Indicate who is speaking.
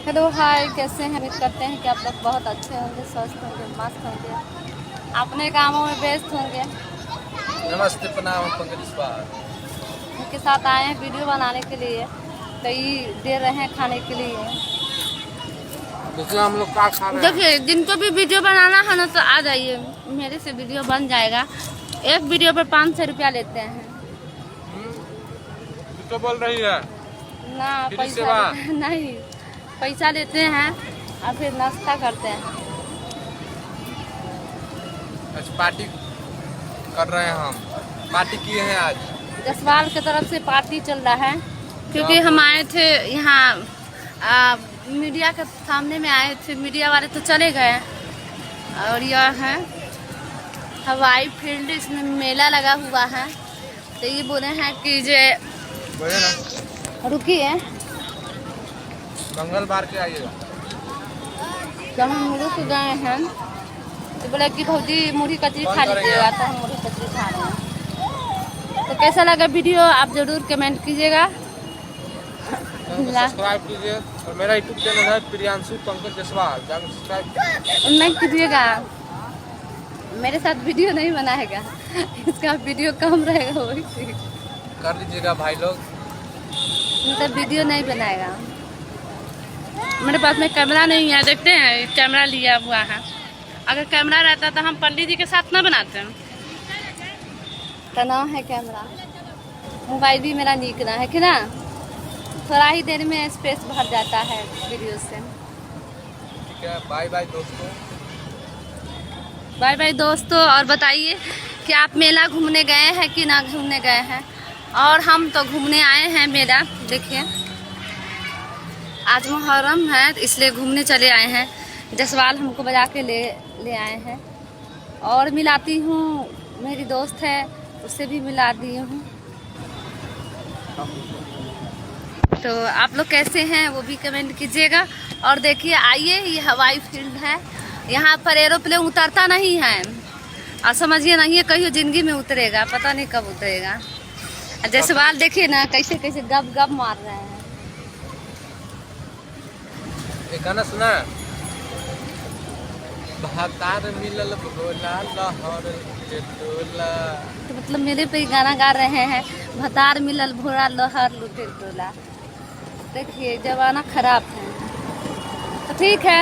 Speaker 1: Hello hi, कैसे हैं? उम्मीद करते हैं कि आप लोग बहुत अच्छे होंगे, स्वस्थ होंगे, मस्त होंगे, अपने कामों में व्यस्त होंगे।
Speaker 2: नमस्ते, प्रणाम, पंकज स्वाहा।
Speaker 1: उनके साथ आए हैं वीडियो बनाने के लिए, कई दे रहे हैं खाने के लिए।
Speaker 2: देखिए हम लोग क्या खा रहे हैं।
Speaker 1: देखिए, जिनको भी वीडियो बनाना है ना तो आ जाइए, मेरे से वीडियो बन जाएगा। एक वीडियो पर 500 रुपया लेते हैं।
Speaker 2: तो बोल रही है
Speaker 1: ना पैसा नहीं, पैसा लेते हैं और फिर नाश्ता करते हैं।
Speaker 2: आज पार्टी कर रहे हैं, हम पार्टी किए हैं आज।
Speaker 1: जसवाल की तरफ से पार्टी चल रहा है, क्योंकि हम आए थे यहाँ मीडिया के सामने में आए थे। मीडिया वाले तो चले गए और यह है हवाई फील्ड, इसमें मेला लगा हुआ है। तो ये बोले हैं कि जे रुकिए,
Speaker 2: मंगलवार के आइएगा।
Speaker 1: जब हम रुक गए हैं तो बोले कि भौजी मुढ़ी कचरी खा लीजिएगा, तो हम मुढ़ी कचरी खा रहे हैं। तो कैसा लगा वीडियो आप जरूर कमेंट कीजिएगा,
Speaker 2: सब्सक्राइब कीजिए। और मेरा यूट्यूब चैनल है प्रियांशु पंकज जसवाल, जाकर सब्सक्राइब
Speaker 1: नहीं कीजिएगा। मेरे साथ वीडियो नहीं बनाएगा, इसका वीडियो कम रहेगा, वही ठीक
Speaker 2: कर लीजिएगा भाई लोग।
Speaker 1: मतलब वीडियो नहीं बनाएगा। मेरे पास में कैमरा नहीं है, देखते हैं कैमरा लिया हुआ है। अगर कैमरा रहता तो हम पंडित जी के साथ ना बनाते हैं। तो ना है कैमरा, मोबाइल भी मेरा नीक ना है कि ना, थोड़ा ही देर में स्पेस भर जाता है वीडियो से।
Speaker 2: ठीक है, बाय बाय दोस्तों।
Speaker 1: बाय बाय दोस्तों। और बताइए कि आप मेला घूमने गए हैं कि ना घूमने गए हैं। और हम तो घूमने आए हैं मेला। देखिए आज मुहर्रम है, इसलिए घूमने चले आए हैं। जसवाल हमको बजा के ले आए हैं। और मिलाती हूँ, मेरी दोस्त है, उससे भी मिला दी हूँ। तो आप लोग कैसे हैं वो भी कमेंट कीजिएगा। और देखिए आइए, ये हवाई फील्ड है, यहाँ पर एरोप्लेन उतरता नहीं है। और समझिए ना, ये कहीं जिंदगी में उतरेगा, पता नहीं कब उतरेगा। जसवाल देखिए ना कैसे कैसे गप गप मार रहे हैं।
Speaker 2: एक गाना सुना, भतार मिलल भोला लहर के टोला।
Speaker 1: तो मतलब मेरे पे ही गाना गा रहे हैं, भतार मिलल भोला लहर लुटे टोला। देखिए जमाना खराब है। तो ठीक है।